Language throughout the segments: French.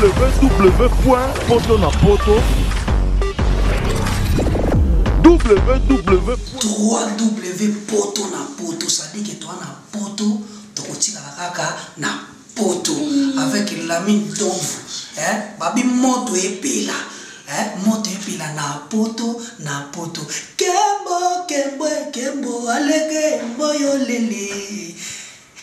www.potonapoto www.potonapoto, ça dit que toi na poto, tokotika la kaka na poto avec la mine d'ombre, babi moto epela, moto epela na poto kembo kembo kembo alege moyo lele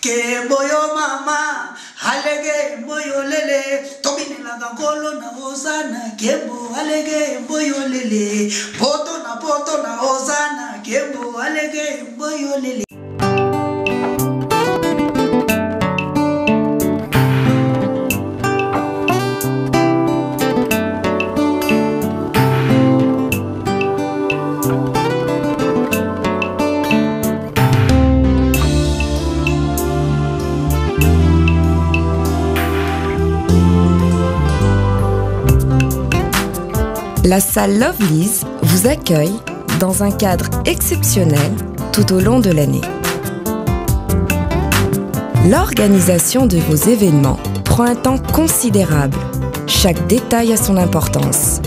kembo yo mama alege moyo lele tobine la gangolo na osana kembo alege moyo lele poto na osana kembo alege moyo lele. La salle Lovely's vous accueille dans un cadre exceptionnel tout au long de l'année. L'organisation de vos événements prend un temps considérable. Chaque détail a son importance.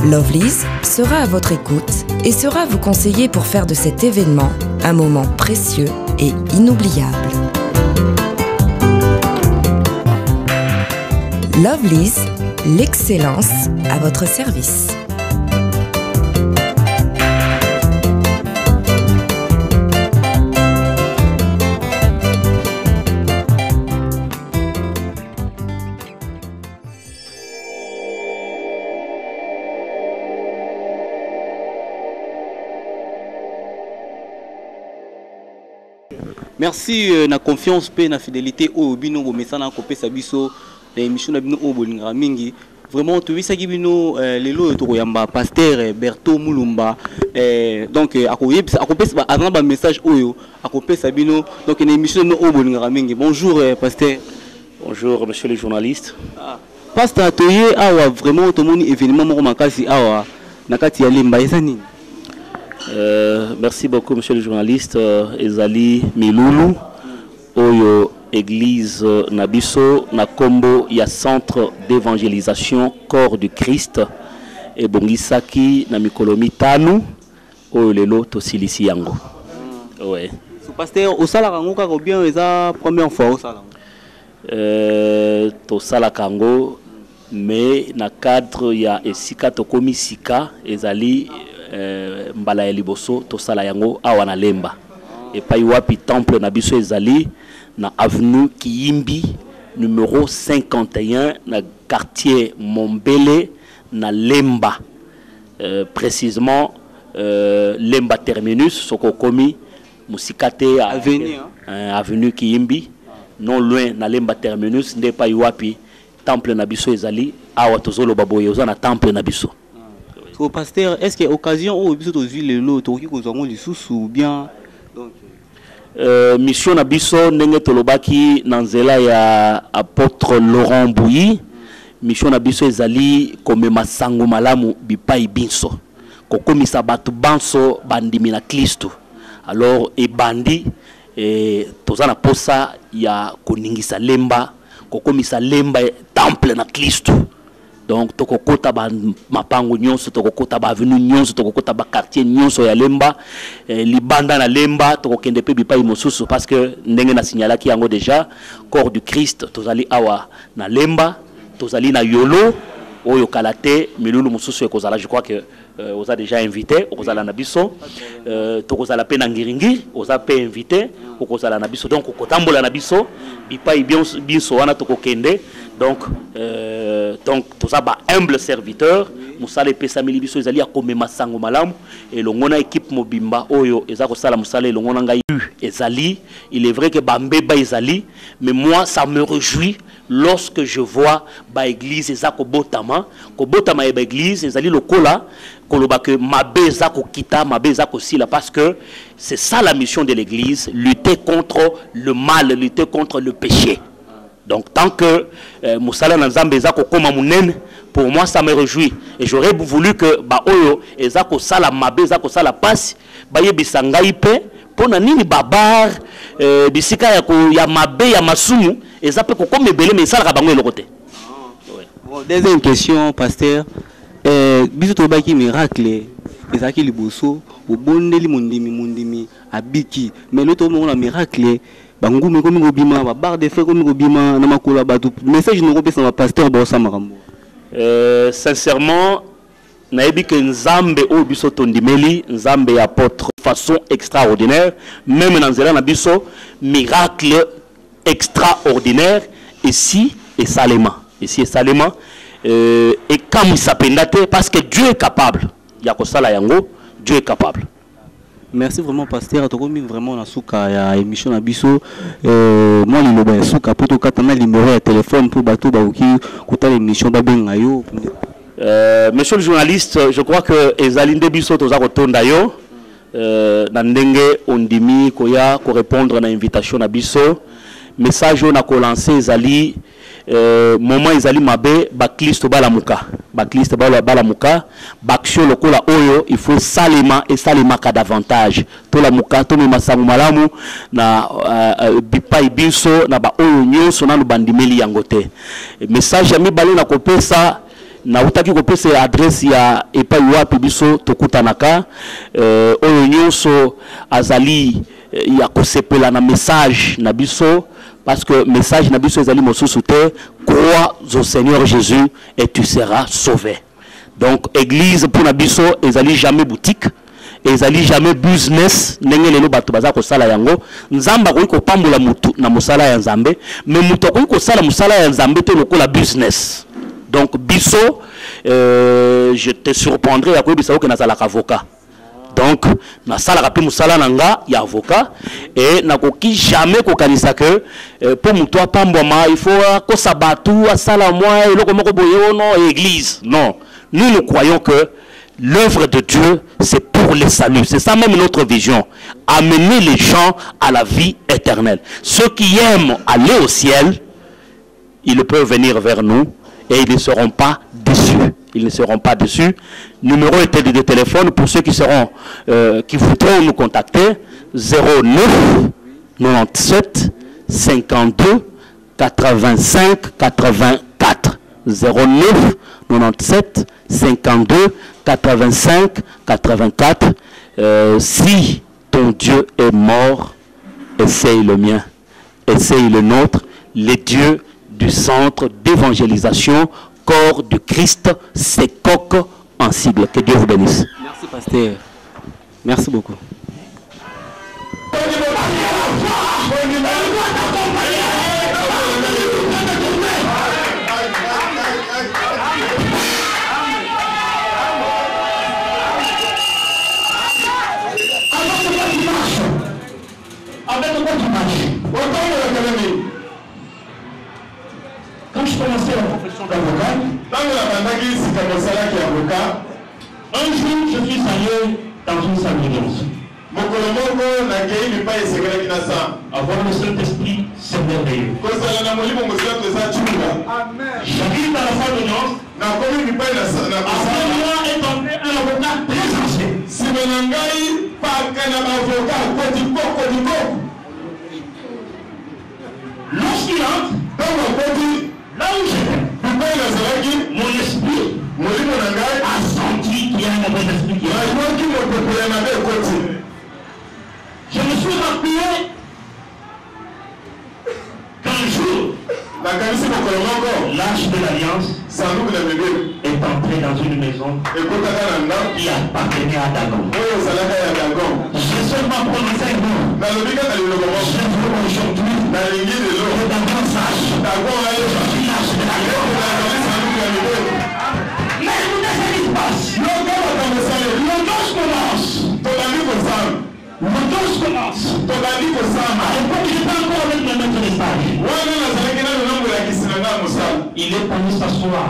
Lovely's sera à votre écoute et sera vous conseiller pour faire de cet événement un moment précieux et inoubliable. Lovely's, l'excellence à votre service. Merci na confiance pe na fidélité au bino au messana ko pesa biso l'émission na bino o bolinga mingi vraiment tu visaki bino lelo to yamba pasteur Berto Mulumba donc akopesa avant ba message oyo akopesa bino donc une émission no o bolinga mingi. Bonjour pasteur. Bonjour monsieur le journaliste. Pasteur toye awa vraiment to moni événement moko makasi awa nakati ya lemba ezani. Merci beaucoup monsieur le journaliste. Ezali Milulu Oyo Église Nabiso na kombo ya centre d'évangélisation Corps du Christ et bongisaki na mikolo mitano oyo lelo tosilisi yango. Ouais. So pasteur osala kango ka bien eza première fois osala. Tosala kango mais na cadre ya esika tokomi sika ezali mbala ya liboso tosala yango awa na lemba et pai wapi temple na biso ezali na avenue Kiyimbi numéro 51 na quartier Mombele na Lemba précisément Lemba terminus soko komi musikate avenue Kiyimbi non loin na Lemba terminus nde pai wapi temple na biso ezali awa tozolo baboye oza na temple na biso. So pasteur, est-ce qu'il y a occasion où vous avez vu le toki ko zango lisusu ou bien donc mission na biso ndenge tolobaki na nzela ya apôtre Laurent Bouyi mission na biso ezali komema sango malamu bipai binso kokomisa batu banso bandimi na Kristo alors e bandi tozana posa ya koningisa lemba kokomisa lemba temple na Kristo. Donc tokokota ba mapango nyonso tokokota ba avenue nyonso tokokota ba quartier nyonso ya lemba libanda na lemba tokokende pe bipai mosusu parce que ndenge na signalaki yango déjà corps du Christ tozali awa na lemba tozali na yolo oyo kalate milulu mosusu ekozala. Je crois que vous a déjà invité okozala na biso tokozala pe na ngiringi oza pe invité okozala na biso donc okotambola na biso bipai biso wana tokokende donc tout ça ba humble serviteur musale pesa mili biso ezali akomema sango malamu et longona équipe mobimba oyo ezako sala musale longona ngai ezali. Il est vrai que bambeba ezali mais moi ça me réjouit lorsque je vois ba église ezako botama e ba église ezali lokola koloba que mabeza ko kita mabeza ko sila parce que c'est ça la mission de l'église, lutter contre le mal, lutter contre le péché. Donc tant que Moussala Nanzambe ezako koma munene, pour moi ça me réjouit et j'aurais voulu que ba oyo ezako sala mabe ezako sala passe ba yebisa ngai pe pona nini babar bisika ya mabe ya masumu ezape ko comme belé mais sala ka bango elokote. Bon, deuxième question, pasteur. Biso to baki miracle. Ezaki liboso, obondeli mundimi abiki. Mais l'autre moment la miracle, bangume komi kobima, ba barre de feu komi kobima na makula batu. Message no kopesa ma pasteur bosa makambo. Sincèrement, naebi que Nzambe o biso tondimeli, Nzambe apôtre façon extraordinaire, même dans zela na biso miracle extraordinaire ici et salement. Ici et salement et comme il s'appelle parce que Dieu est capable. Yakosala yango, Dieu est capable. Merci vraiment pasteur, tokomi vraiment na suka ya émission na biso. Moi liloba ya suka poto katana numéro ya téléphone pour bato baoki kota l'émission babenga yo. Monsieur le journaliste, je crois que ezalinde biso toza kotonda yo na ndenge ondimi koya ko répondre na invitation na biso. Message on a ko lancer ezali moment ezali mabe baklisto balamuka baklisto balamuka baksio lokola oyo il faut salema et salema ka davantage to la muka to masangu malamu na bipai biso na ba oyo nyonso na bandimeli yango te message ya mibale na kopesa na utaki kopesa adresse ya epai wapi biso tokutanaka oyo nyonso azali ya kosepela na message na biso. Parce que le message n'a pas été mosusu te, crois au Seigneur Jésus et tu seras sauvé. Donc église pour nabiso ezali jamais boutique, ezali jamais business, ndenge lelo bato baza ko sala yango, nzamba ko pambola mutu na musala ya nzambe, mais mutu ko sala musala ya nzambe te lokola business. Donc biso je te surprendrai ya ko biso que nazala avocat. Donc, na sala rapi musala nanga ya avocat et na koki jamais kokanisa que pour muto pamboma il faut ko sabatu asala moi et loko moko boyo non église. Non, nous croyons que l'œuvre de Dieu c'est pour le salut. C'est ça même notre vision, amener les gens à la vie éternelle. Ceux qui aiment aller au ciel, ils peuvent venir vers nous et ils ne seront pas déçus. Ils ne seront pas dessus. Numéro de téléphone pour ceux qui seront, qui voudront nous contacter 09 97 52 85 84 09 97 52 85 84. Si ton Dieu est mort, essaye le mien, essaye le nôtre, les dieux du centre d'évangélisation corps du Christ, c'est coq en cible. Que Dieu vous bénisse. Merci pasteur. Merci beaucoup. Quand je commençais la profession d'avocat, un jour je suis allé dans une salle d'audience. Avoir le Saint-Esprit, c'est merveilleux. J'arrive dans la salle d'audience. Après moi est entré un avocat très ancien. Lorsqu'il entre, là où j'étais, mon esprit a senti qu'il y a un mauvais esprit qui est. Je me suis rappelé qu'un jour, l'arche de l'Alliance est entré dans une maison qui appartenait à Dagon. J'ai seulement prononcé un mot. Je veux aujourd'hui que Dagon sache que je suis l'arche de l'Alliance. Mais écoutez ce qui se passe. L'audience commence. L'audience commence. À l'époque, je n'étais encore avec le maître de stage. Il est venu s'asseoir.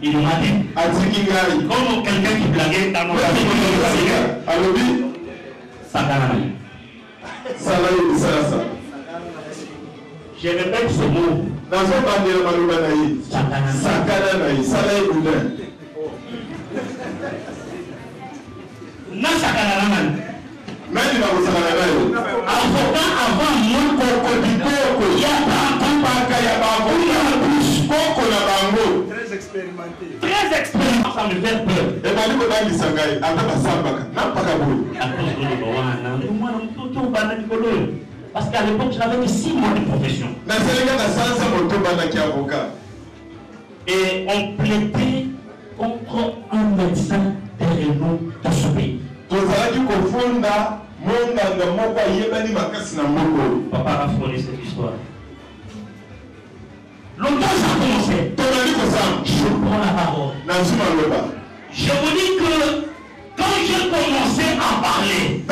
Il m'a dit, comme quelqu'un qui blaguait dans mon famille, Sakanani. Je répète ce mot. Sakanani. Na Sakanani. Avocat avant moi, Coco, Très expérimenté, ça me fait peur. Et bien, nous, on a dit ça, à parce qu'à l'époque, je n'avais que 6 mois de profession. Et on plaidait contre un médecin de renom dans ce pays. Papa a frôlé cette histoire. Longtemps ça a commencé. Je prends la parole. Je vous dis que quand j'ai commencé à parler,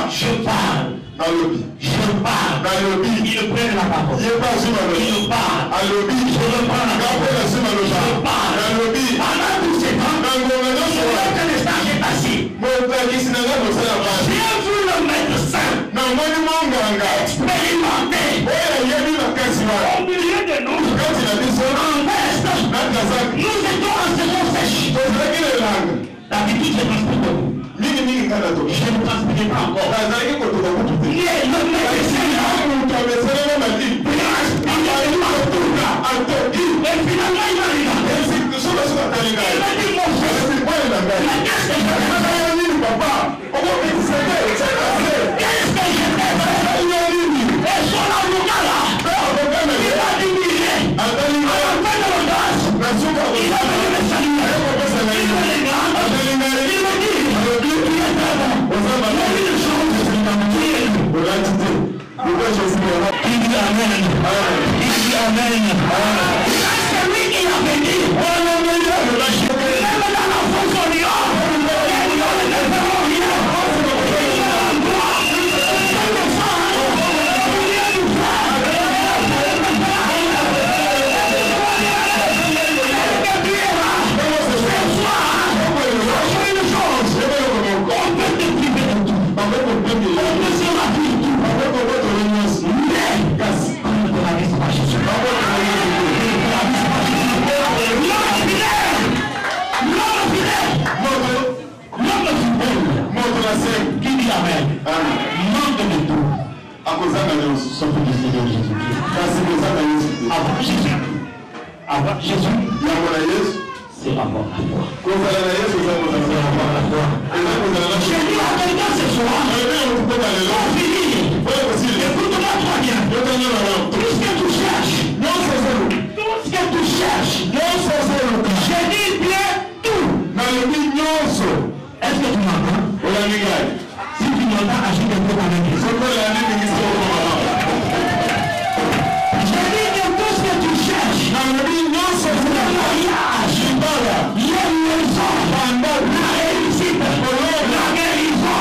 je parle. Je parle. Il prend la parole. Il parle. Je reprends la parole. Je parle. Pendant tout ce temps, sur le stage est assis. J'ai vu le médecin expérimenté au milieu de nous. En Est, nous étions en saison sèche. D'habitude, je transporte beaucoup. Je ne transpirais pas encore. Le médecin et finalement, il m'a regardé. Il m'a dit, mon frère, mais qu'est-ce que je fais? Qu'est-ce que je fais? Et son avocat là, il m'a dit, à la fin de l'audace, il a venu me saluer. Il me regarde. Il me dit, il est très bon. Il dit Amen. Il dit Amen. C'est lui qui avait dit. Même dans la fonction du homme, ne feront rien. Qui dit Amen? Manque de tout. Sauf le Seigneur Jésus-Christ. Avant Jésus. Avant Jésus. C'est avant la foi. J'ai dit à quelqu'un ce soir. Pour finir. Écoute-moi très bien. Tout ce que tu cherches. Tout ce que tu cherches. J'ai dit bien tout. Est-ce que tu m'entends? Si tu m'entends, agis un peu avec lui. J'ai dit que tout ce que tu cherches, le mariage, les maisons, la réussite, la guérison,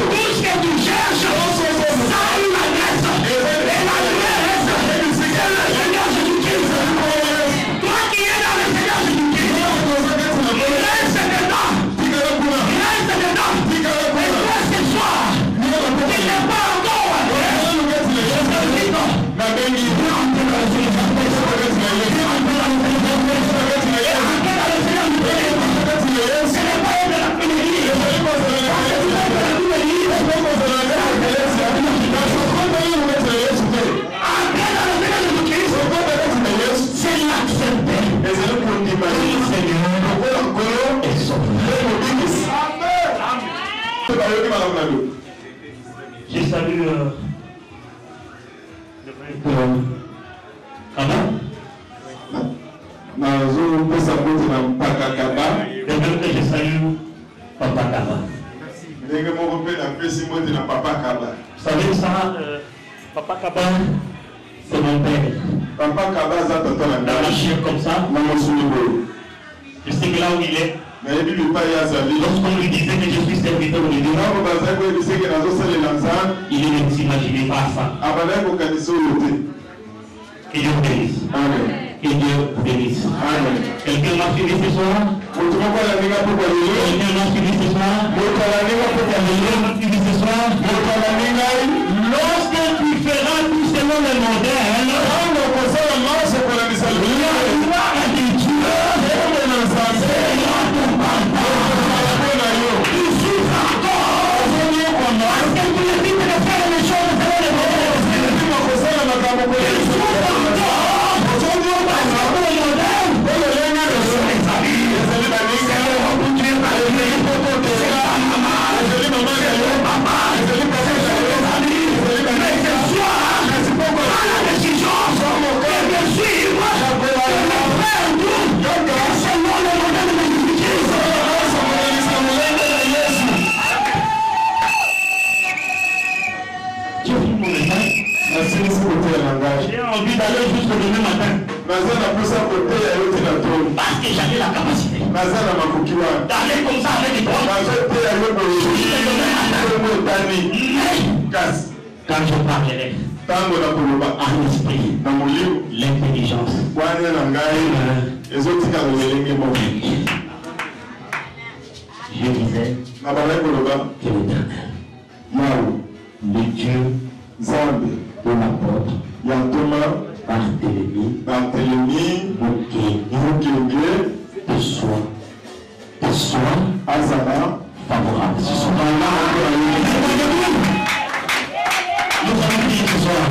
tout ce que tu cherches, ça a une adresse. Et l'adresse, c'est le Seigneur Jésus-Christ. Toi qui es dans le Seigneur Jésus-Christ, reste dedans. Reste dedans. Et toi ce soir, tu n'es pas encore. C'est l'accepter. Et je salue le frère Kaba. De même que je salue Papa Kaba. Vous savez ça, Papa Kaba, c'est mon père. Dans la chair comme ça, je sais que là où il est, lorsqu'on lui disait que je suis serviteur de Dieu, il ne s'imaginait pas ça. Que Dieu vous bénisse. Que Dieu vous bénisse. Quelqu'un m'a suivi ce soir? Quelqu'un m'a suivi ce soir? Quelqu'un m'a suivi ce soir? Lorsque tu feras tout selon le modèle, la gloire de Dieu sera ton pantalon. Tu souffres encore. Parce que tu évites de faire les choses selon le modèle. Tu souffres encore. Parce que le modèle Parce que j'avais la capacité d'aller comme ça avec toi. Quand je parlerai à l'esprit, l'intelligence, je disais que l'éternel, le Dieu de l'apôtre Barthélemy Mukenge te soit favorable. Ce sont dans là nous allons prier ce soir.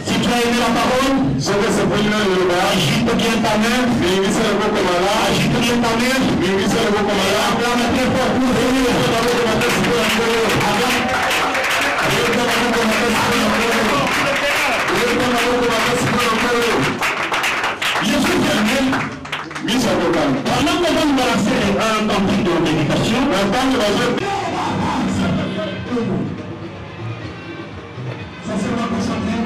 Si tu as aimé la parole, agite bien ta main. Agite bien ta main. Acclame très fort pour venir. Jésus éternel, pendant qu'on va nous balancer un temps de méditation, ça sera concentré.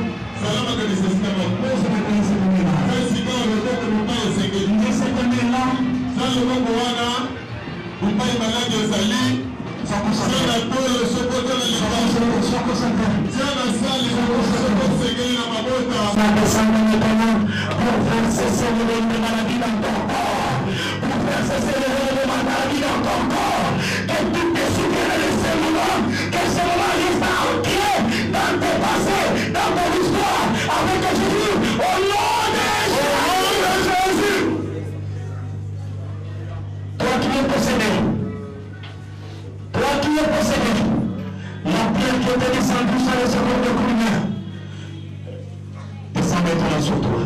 Pour faire cesser le maladie dans ton corps, pour faire cesser le maladie dans ton corps, que tout te souvienne de ce moment, que ce moment reste ancré dans tes passés, dans ton histoire, avec Jésus, au nom de Jésus. Toi qui es possédé, la pierre qui était descendue sur le second de Cournier, descend maintenant sur toi.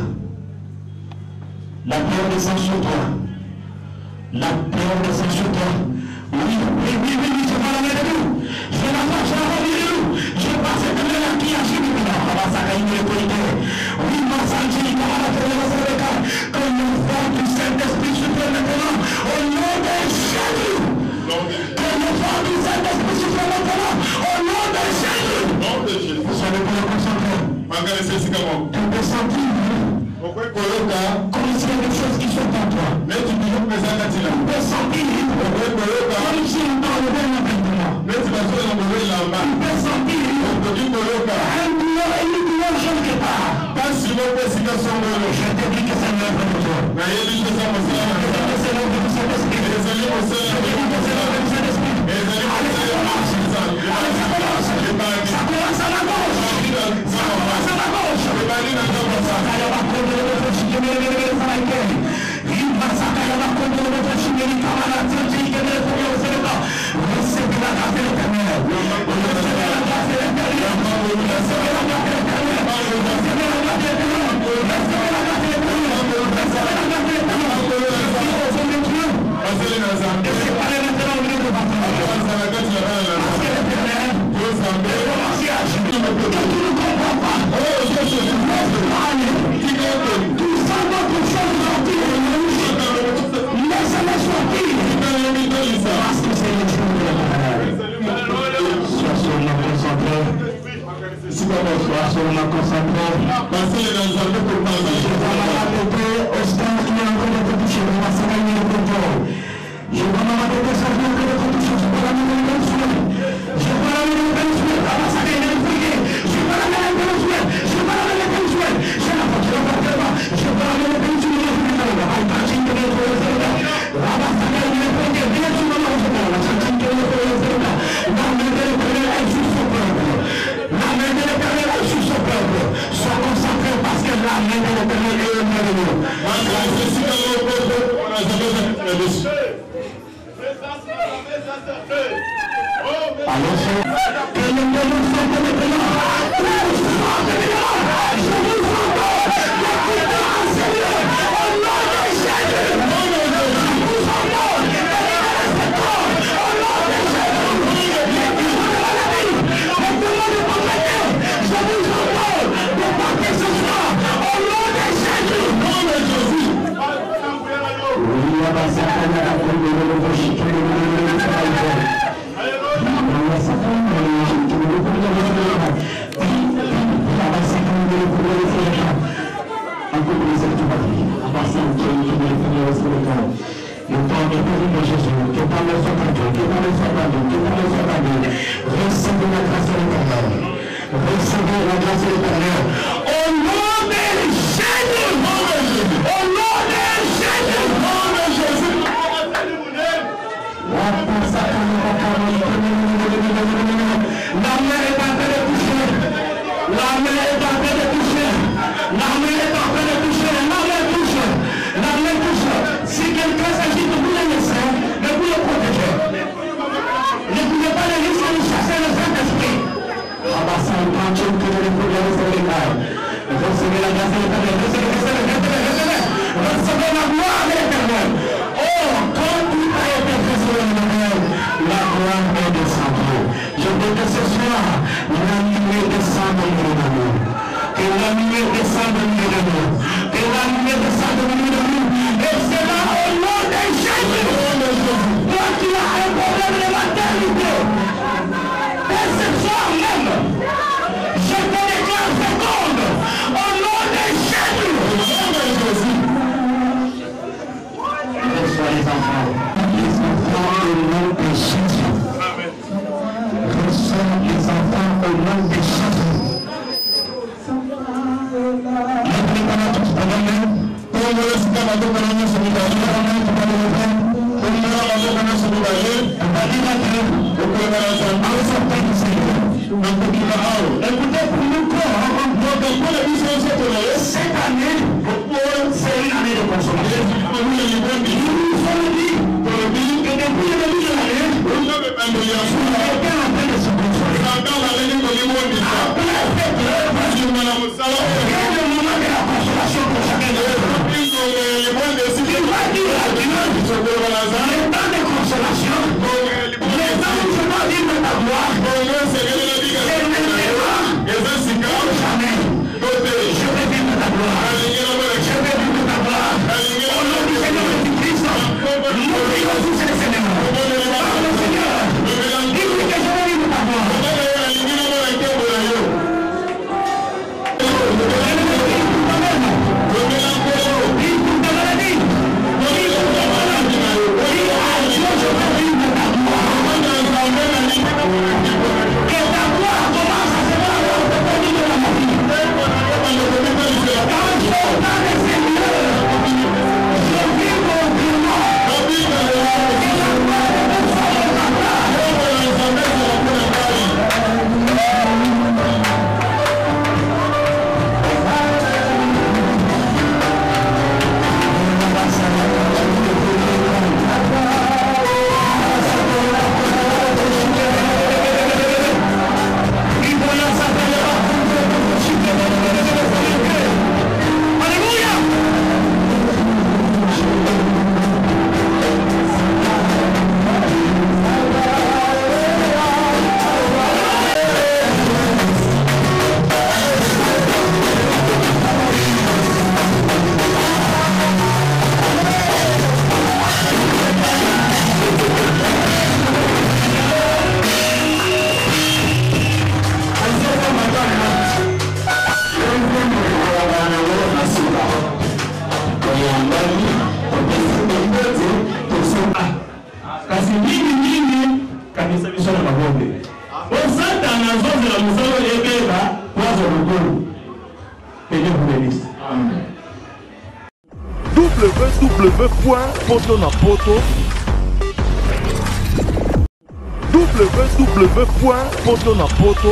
La pierre descend sur toi. La pierre descend sur toi. Oui, je vois la main de nous. Je la vois, je la vois de nous. Je passe de là qui agit de nous. On va s'arrêter l'autorité. Oui, ma santé, que le feu du Saint-Esprit souffle maintenant. Au nom de Jésus. Que le feu du Saint-Esprit souffle maintenant. Au nom de Jésus. Vous savez pour le concentrer. Tu peux sentir. Comme s'il y a des choses qui sont en toi. Tu peux sentir. Comme s'il t'a enlevé la maintenant. Tu peux sentir. Un douleur et une douleur quelque part. Je te dis que c'est l'œuvre de Dieu. Je te dis que c'est l'œuvre de Saint-Esprit. Je te dis que c'est l'œuvre de Saint-Esprit. Allez, ça commence. Allez, ça commence. Ça commence à la gauche. Ça commence à la gauche. merci pour le jour de l'Éternel sur le corps. Le temps est pour de Jésus, que par le soit à Dieu, que par le soit à Dieu, que par le soit à Dieu. Recevez la grâce de l'Éternel. Recevez la grâce de l'Éternel. Au nom de Jésus! Au nom de Jésus! Au nom de Jésus! La main est en train de toucher. La main est en train de toucher. La main est en train de toucher. La main touche. La main touche. Si quelqu'un s'agit de vous les laisser, de vous le protéger. Ne pouvez pas les risques de chasser le Saint-Esprit. Recevez la grâce de l'Éternel. Recevez la gloire de l'Éternel. Oh, quand tout a été fait sur l'Éternel, la gloire est descendue. Je veux que ce soir, la lumière descende au milieu de nous. Que la lumière descende au milieu de nous. Que la lumière descende au milieu de nous. Et c'est là au nom de Jésus. Toi qui as un problème de maternité. Et ce soir même, je te déclare féconde. Au nom de Jésus. Au nom de Jésus. Reçois les enfants. Les enfants au nom de Jésus. Reçois les enfants au nom de Jésus. Écoutez, pour nous, cette année, c'est une année de consommation. Nous sommes dit que depuis le début de l'année, quelqu'un est en train de se consoler. Après, c'est le moment de la consolation pour chacun de eux. Tu vas dire à Dieu, le temps de consolation, le temps où je dois vivre ta gloire, c'est maintenant ou jamais. Je vais vivre ta gloire. Je vais vivre ta gloire. Au nom du Seigneur Jésus-Christ, nous prions tous les Seigneurs. Par le Seigneur, dis-lui que je vais vivre ta gloire. www.potonapoto